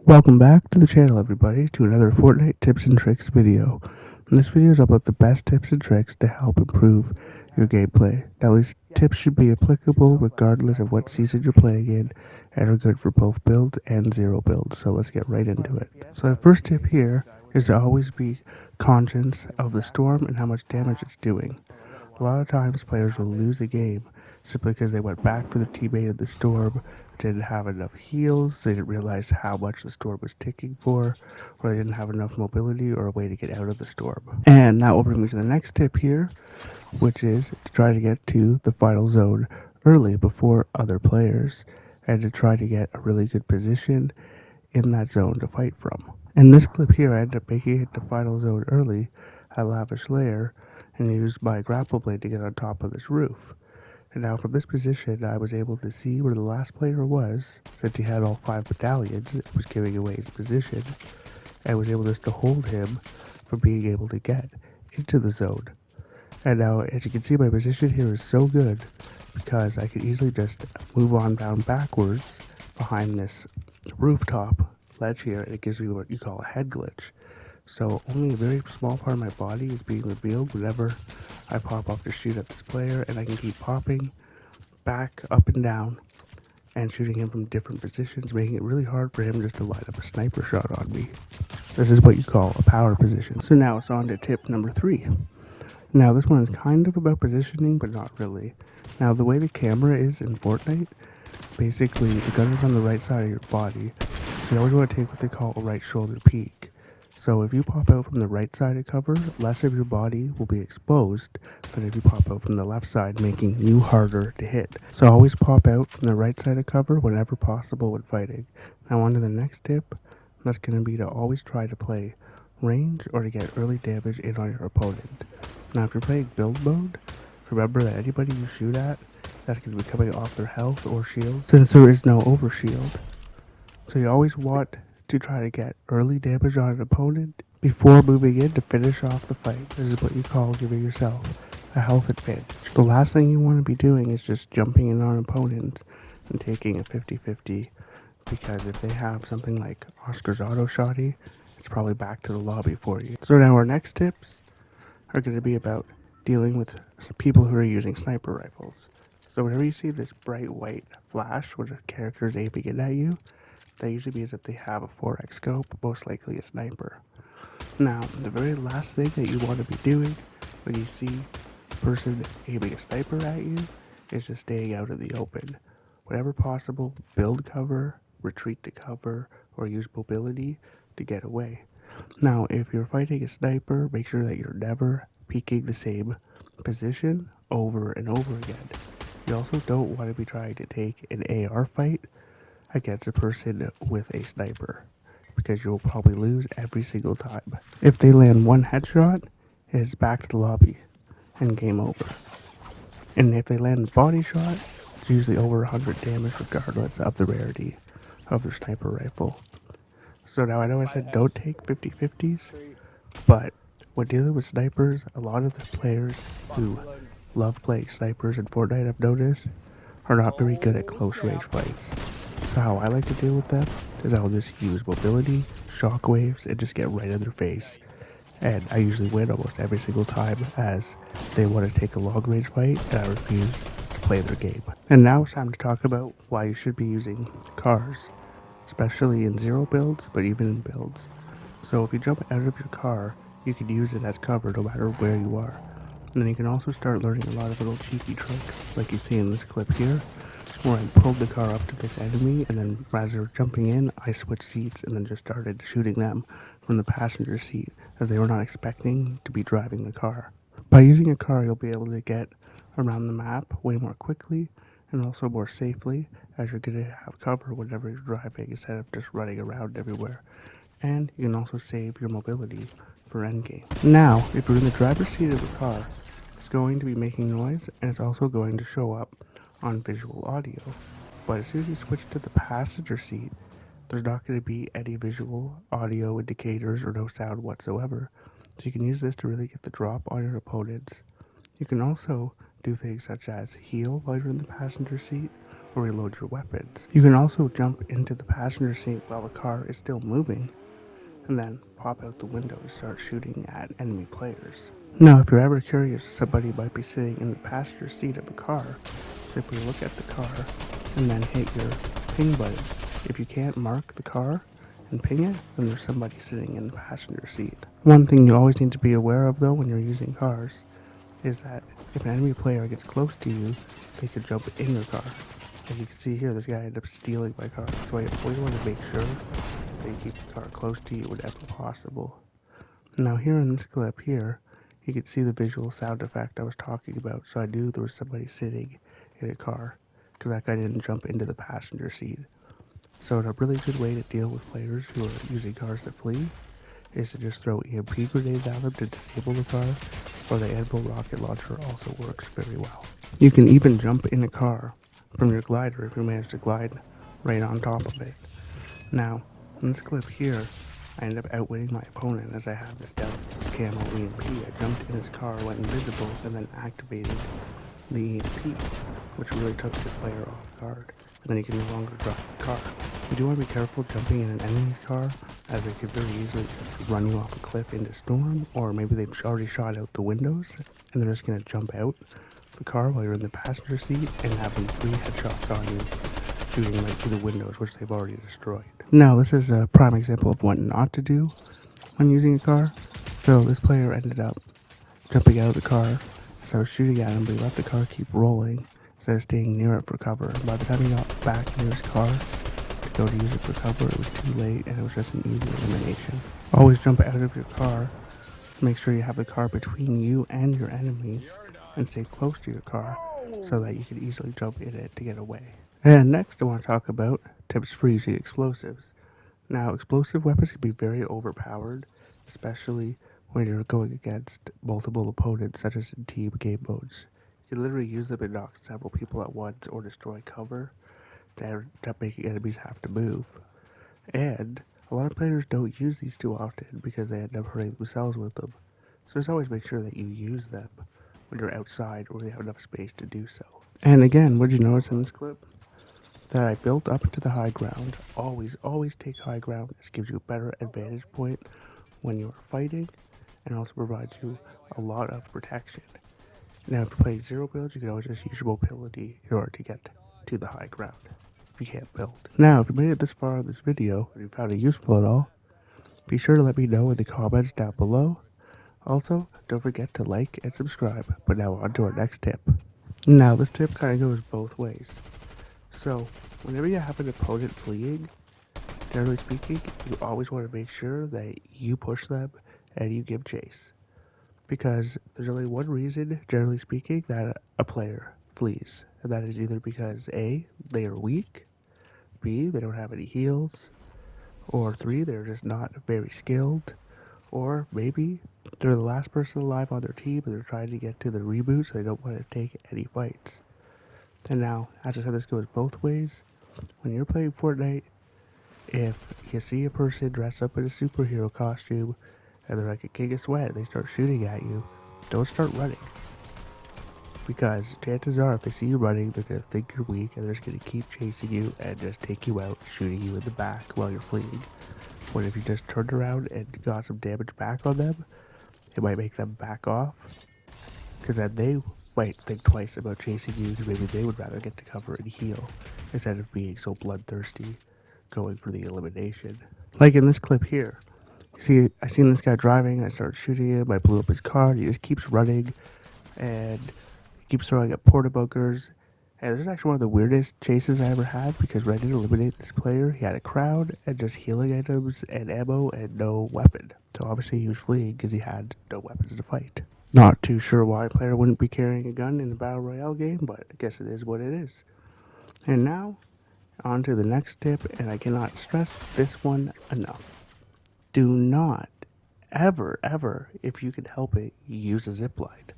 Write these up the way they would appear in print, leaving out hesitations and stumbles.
Welcome back to the channel, everybody, to another Fortnite tips and tricks video. And this video is about the best tips and tricks to help improve your gameplay. Now, these tips should be applicable regardless of what season you're playing in and are good for both builds and zero builds. So let's get right into it. So the first tip here is to always be conscious of the storm and how much damage it's doing. A lot of times players will lose a game simply because they went back for the teammate in the storm, didn't have enough heals, they didn't realize how much the storm was ticking for, or they didn't have enough mobility or a way to get out of the storm. And that will bring me to the next tip here, which is to try to get to the final zone early before other players, and to try to get a really good position in that zone to fight from. In this clip here, I ended up making it to final zone early at Lavish Lair, and used my grapple blade to get on top of this roof. And now from this position, I was able to see where the last player was, since he had all 5 battalions. It was giving away his position. I was able just to hold him from being able to get into the zone. And now, as you can see, my position here is so good because I can easily just move on down backwards behind this rooftop ledge here, and it gives me what you call a head glitch. So only a very small part of my body is being revealed whenever I pop off to shoot at this player, and I can keep popping back, up and down, and shooting him from different positions, making it really hard for him just to line up a sniper shot on me. This is what you call a power position. So now it's on to tip number 3. Now this one is kind of about positioning, but not really. Now the way the camera is in Fortnite, basically the gun is on the right side of your body, so you always want to take what they call a right shoulder peek. So if you pop out from the right side of cover, less of your body will be exposed than if you pop out from the left side, making you harder to hit. So always pop out from the right side of cover whenever possible when fighting. Now on to the next tip, that's going to be to always try to play range or to get early damage in on your opponent. Now if you're playing build mode, remember that anybody you shoot at, that's going to be coming off their health or shield, since there is no overshield. So you always want to try to get early damage on an opponent before moving in to finish off the fight. This is what you call giving yourself a health advantage. The last thing you want to be doing is just jumping in on opponents and taking a 50-50, because if they have something like Oscar's auto shotty, it's probably back to the lobby for you. So now our next tips are going to be about dealing with people who are using sniper rifles. So whenever you see this bright white flash when a character is aiming it at you, that usually means that they have a 4x scope, most likely a sniper. Now, the very last thing that you want to be doing when you see a person aiming a sniper at you is just staying out in the open. Whenever possible, build cover, retreat to cover, or use mobility to get away. Now, if you're fighting a sniper, make sure that you're never peeking the same position over and over again. You also don't want to be trying to take an AR fight against a person with a sniper, because you'll probably lose every single time. If they land one headshot, it's back to the lobby and game over. And if they land a body shot, it's usually over 100 damage regardless of the rarity of their sniper rifle. So now I know I said don't take 50-50s, but when dealing with snipers, a lot of the players who love playing snipers in Fortnite, I've noticed, are not very good at close range fights. So how I like to deal with them is I'll just use mobility, shockwaves, and just get right in their face. And I usually win almost every single time, as they want to take a long range fight and I refuse to play their game. And now it's time to talk about why you should be using cars, especially in zero builds, but even in builds. So if you jump out of your car, you can use it as cover no matter where you are. And then you can also start learning a lot of little cheeky tricks, like you see in this clip here, where I pulled the car up to this enemy, and then as they were jumping in, I switched seats and then just started shooting them from the passenger seat, as they were not expecting to be driving the car. By using a car, you'll be able to get around the map way more quickly and also more safely, as you're going to have cover whenever you're driving instead of just running around everywhere. And you can also save your mobility for endgame. Now, if you're in the driver's seat of the car, it's going to be making noise, and it's also going to show up on visual audio. But as soon as you switch to the passenger seat, there's not going to be any visual audio indicators or no sound whatsoever. So you can use this to really get the drop on your opponents. You can also do things such as heal while you're in the passenger seat, or reload your weapons. You can also jump into the passenger seat while the car is still moving, and then pop out the window and start shooting at enemy players. Now, if you're ever curious if somebody might be sitting in the passenger seat of a car, simply look at the car and then hit your ping button. If you can't mark the car and ping it, then there's somebody sitting in the passenger seat. One thing you always need to be aware of though when you're using cars is that if an enemy player gets close to you, they could jump in your car. As you can see here, this guy ended up stealing my car. So I always want to make sure that you keep the car close to you whenever possible. Now here in this clip here, you can see the visual sound effect I was talking about. So I knew there was somebody sitting in a car because that guy didn't jump into the passenger seat. So a really good way to deal with players who are using cars to flee is to just throw EMP grenades at them to disable the car, or the animal rocket launcher also works very well. You can even jump in a car from your glider if you manage to glide right on top of it. Now, in this clip here, I ended up outwitting my opponent as I have this stealth camo EMP. I jumped in his car, went invisible, and then activated the EMP, which really took the player off guard, and then he can no longer drive the car. You do want to be careful jumping in an enemy's car, as they could very easily just run you off a cliff into storm, or maybe they've already shot out the windows, and they're just going to jump out the car while you're in the passenger seat and have them 3 headshots on you, shooting right through the windows, which they've already destroyed. Now, this is a prime example of what not to do when using a car. So this player ended up jumping out of the car, so I was shooting at him, but he let the car keep rolling instead of staying near it for cover. And by the time he got back near his car to go to use it for cover, it was too late and it was just an easy elimination. Always jump out of your car. Make sure you have the car between you and your enemies and stay close to your car so that you can easily jump in it to get away. And next I want to talk about tips for using explosives. Now, explosive weapons can be very overpowered, especially when you're going against multiple opponents, such as in team game modes. You can literally use them and knock several people at once or destroy cover to end up making enemies have to move. And a lot of players don't use these too often because they end up hurting themselves with them. So just always make sure that you use them when you're outside or you have enough space to do so. And again, what did you notice in this clip? That I built up to the high ground. Always take high ground. This gives you a better advantage point when you are fighting and also provides you a lot of protection. Now, if you're playing zero builds, you can always just use your mobility in order to get to the high ground if you can't build. Now, if you made it this far in this video and you found it useful at all, be sure to let me know in the comments down below. Also, don't forget to like and subscribe. But now on to our next tip. Now, this tip kind of goes both ways. So, whenever you have an opponent fleeing, generally speaking, you always want to make sure that you push them and you give chase. Because there's only one reason, generally speaking, that a player flees. And that is either because A, they are weak, B, they don't have any heals, or 3, they're just not very skilled, or maybe they're the last person alive on their team and they're trying to get to the reboot so they don't want to take any fights. And now, as I said, this goes both ways. When you're playing Fortnite, if you see a person dressed up in a superhero costume and they're like a king of sweat and they start shooting at you, don't start running. Because chances are, if they see you running, they're going to think you're weak and they're just going to keep chasing you and just take you out, shooting you in the back while you're fleeing. But if you just turned around and got some damage back on them, it might make them back off. Because then they might think twice about chasing you, because maybe they would rather get to cover and heal instead of being so bloodthirsty going for the elimination. Like in this clip here, you see, I seen this guy driving, I started shooting him, I blew up his car, and he just keeps running and keeps throwing up porta bunkers. And this is actually one of the weirdest chases I ever had, because when I did eliminate this player, he had a crowd and just healing items and ammo and no weapon. So obviously he was fleeing because he had no weapons to fight. Not too sure why a player wouldn't be carrying a gun in a battle royale game, but I guess it is what it is. And now, on to the next tip, and I cannot stress this one enough. Do not, ever, if you can help it, use a zipline.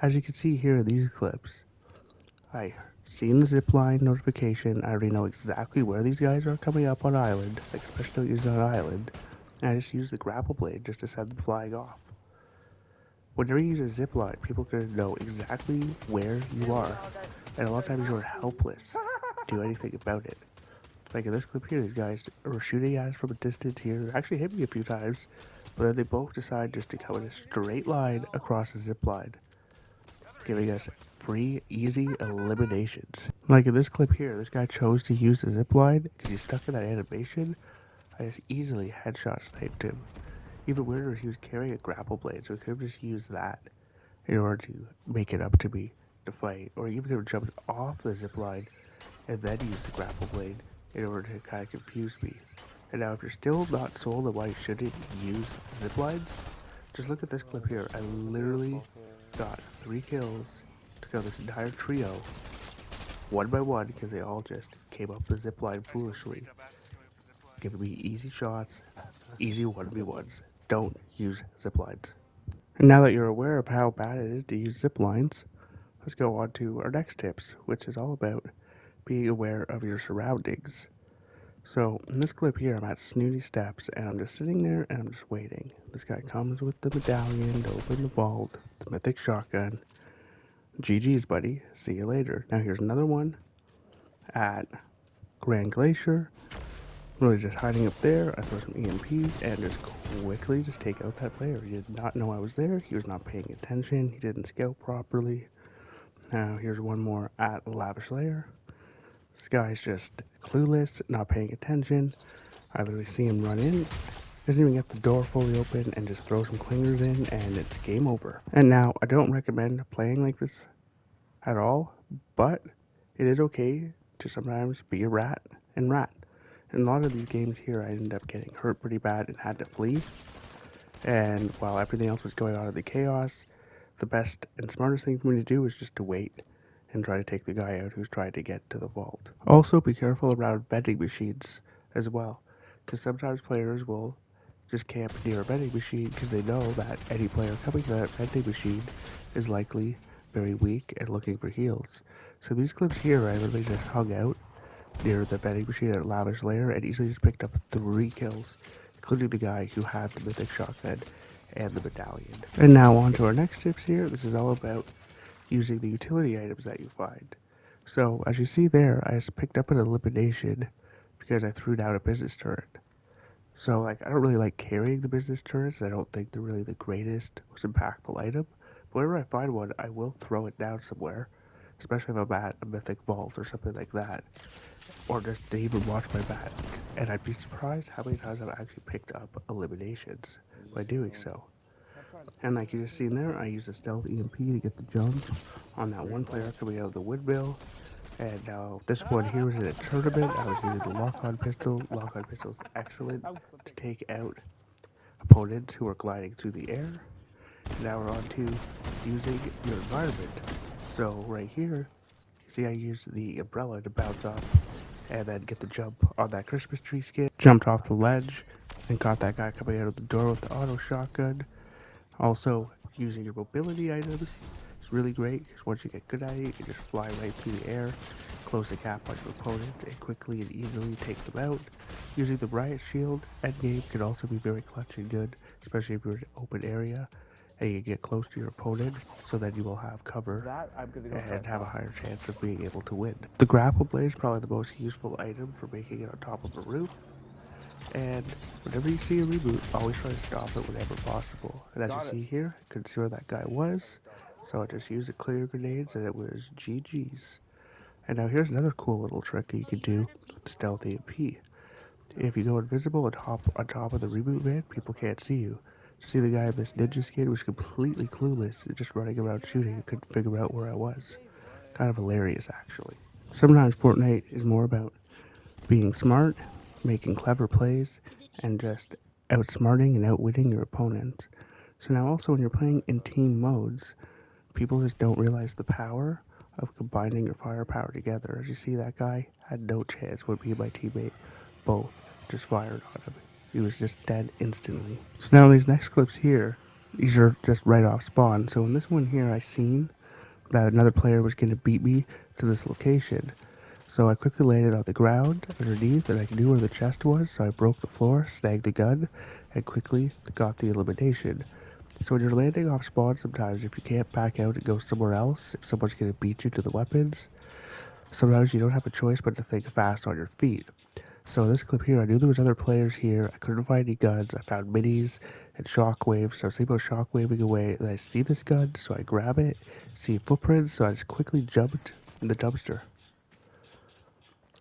As you can see here in these clips, I seen the zipline notification. I already know exactly where these guys are coming up on island, like especially don't use it on island, and I just use the grapple blade just to send them flying off. Whenever you use a zipline, people are going to know exactly where you are, and a lot of times you're helpless do anything about it. Like in this clip here, these guys were shooting at us from a distance here. They actually hit me a few times, but then they both decide just to come in a straight line across the zip line, giving us free, easy eliminations. Like in this clip here, this guy chose to use the zip line because he's stuck in that animation. I just easily headshot sniped him. Even weirder, he was carrying a grapple blade, so he could have just used that in order to make it up to me to fight, or even could have jumped off the zip line and then used the grapple blade in order to kind of confuse me. And now if you're still not sold on why you shouldn't use zip lines, just look at this clip here. I literally got 3 kills to kill this entire trio, one by one, because they all just came up the zip line foolishly, giving me easy shots, easy 1v1s. Don't use zip lines. And now that you're aware of how bad it is to use zip lines, let's go on to our next tips, which is all about being aware of your surroundings. So in this clip here, I'm at Snooty Steps, and I'm just sitting there and I'm just waiting. This guy comes with the medallion to open the vault, the mythic shotgun. GG's, buddy. See you later. Now here's another one at Grand Glacier. Really just hiding up there. I throw some EMPs and just quickly just take out that player. He did not know I was there. He was not paying attention. He didn't scout properly. Now here's one more at Lavish Lair. This guy's just clueless, not paying attention. I literally see him run in, doesn't even get the door fully open, and just throw some clingers in, and it's game over. And now, I don't recommend playing like this at all, but it is okay to sometimes be a rat and rat. In a lot of these games here, I ended up getting hurt pretty bad and had to flee. And while everything else was going on in the chaos, the best and smartest thing for me to do was just to wait and try to take the guy out who's trying to get to the vault. Also, be careful around vending machines as well, because sometimes players will just camp near a vending machine because they know that any player coming to that vending machine is likely very weak and looking for heals. So these clips here, I literally just hung out near the vending machine at Lavish Lair and easily just picked up 3 kills, including the guy who had the mythic shotgun and the medallion. And now on to our next tips here. This is all about using the utility items that you find. So as you see there, I just picked up an elimination because I threw down a business turret. So like, I don't really like carrying the business turrets. I don't think they're really the greatest, most impactful item. But whenever I find one, I will throw it down somewhere, especially if I'm at a mythic vault or something like that, or just to even watch my back. And I'd be surprised how many times I've actually picked up eliminations by doing so. And like you just seen there, I used a stealth EMP to get the jump on that one player coming out of the windmill. And now this one here was in a tournament. I was using the lock-on pistol. Lock-on pistol is excellent to take out opponents who are gliding through the air. And now we're on to using your environment. So right here, you see I used the umbrella to bounce off and then get the jump on that Christmas tree skit. Jumped off the ledge and caught that guy coming out of the door with the auto shotgun. Also, using your mobility items is really great because once you get good at it, you can just fly right through the air, close the gap on your opponent, and quickly and easily take them out. Using the riot shield endgame can also be very clutch and good, especially if you're in an open area and you get close to your opponent, so that you will have cover and have a higher chance of being able to win. The grapple blade is probably the most useful item for making it on top of a roof. And whenever you see a reboot, always try to stop it whenever possible. And as you see here, I couldn't see where that guy was, so I just used the clear grenades and it was GG's. And now here's another cool little trick you can do with the stealth EMP. If you go invisible on top of the reboot van, people can't see you. So see the guy in this ninja skin was completely clueless, just running around shooting and couldn't figure out where I was. Kind of hilarious, actually. Sometimes Fortnite is more about being smart, making clever plays, and just outsmarting and outwitting your opponents. So now also when you're playing in team modes, people just don't realize the power of combining your firepower together. As you see, that guy had no chance when me and my teammate both just fired on him. He was just dead instantly. So now these next clips here, these are just right off spawn. So in this one here, I seen that another player was going to beat me to this location. So I quickly landed on the ground underneath, and I knew where the chest was, so I broke the floor, snagged the gun, and quickly got the elimination. So when you're landing off spawn sometimes, if you can't back out and go somewhere else, if someone's going to beat you to the weapons, sometimes you don't have a choice but to think fast on your feet. So in this clip here, I knew there was other players here. I couldn't find any guns. I found minis and shockwaves. So I was thinking about shockwaving away. And I see this gun, so I grab it. See footprints, so I just quickly jumped in the dumpster.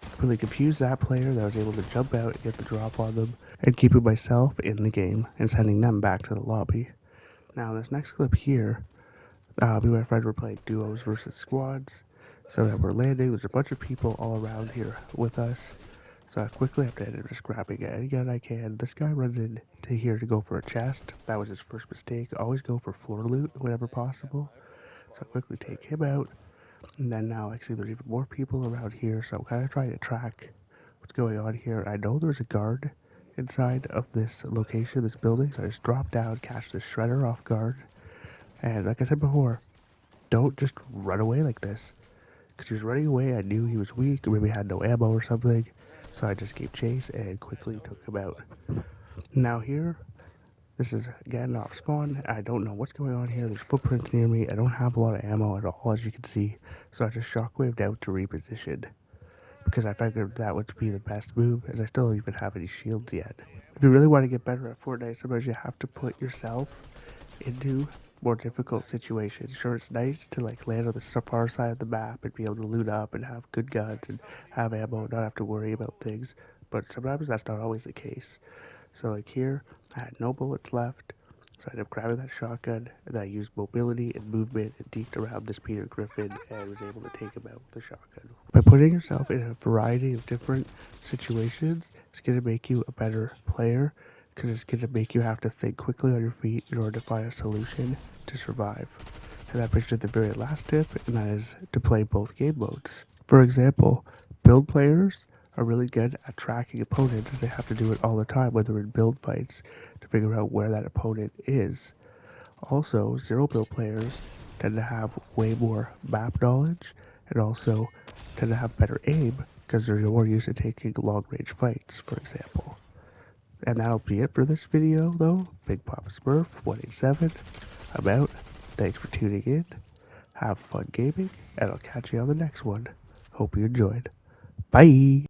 Completely confused that player that I was able to jump out and get the drop on them and keeping myself in the game and sending them back to the lobby. Now this next clip here, me and my friends were playing duos versus squads. So that we're landing. There's a bunch of people all around here with us. So I quickly have to end up just grabbing any gun I can. This guy runs in to here to go for a chest. That was his first mistake. Always go for floor loot whenever possible. So I quickly take him out. And then now I see there's even more people around here. So I'm kind of trying to track what's going on here. I know there's a guard inside of this location, this building. So I just drop down, catch the shredder off guard. And like I said before, don't just run away like this. Because he was running away, I knew he was weak, or maybe had no ammo or something. So I just gave chase and quickly took him out. Now here, this is again off spawn. I don't know what's going on here. There's footprints near me. I don't have a lot of ammo at all, as you can see. So I just shockwaved out to reposition. Because I figured that would be the best move, as I still don't even have any shields yet. If you really want to get better at Fortnite, sometimes you have to put yourself into more difficult situations. Sure, it's nice to like land on the far side of the map and be able to loot up and have good guns and have ammo and not have to worry about things, but sometimes that's not always the case. So like here, I had no bullets left, so I ended up grabbing that shotgun, and I used mobility and movement and deked around this Peter Griffin and was able to take him out with a shotgun. By putting yourself in a variety of different situations, it's going to make you a better player, because it's going to make you have to think quickly on your feet in order to find a solution to survive. And that brings me to the very last tip, and that is to play both game modes. For example, build players are really good at tracking opponents, as they have to do it all the time when they're in build fights to figure out where that opponent is. Also, zero build players tend to have way more map knowledge and also tend to have better aim because they're more used to taking long range fights, for example. And that'll be it for this video, though. Big Papa Smurf 187. I'm out. Thanks for tuning in. Have fun gaming, and I'll catch you on the next one. Hope you enjoyed. Bye!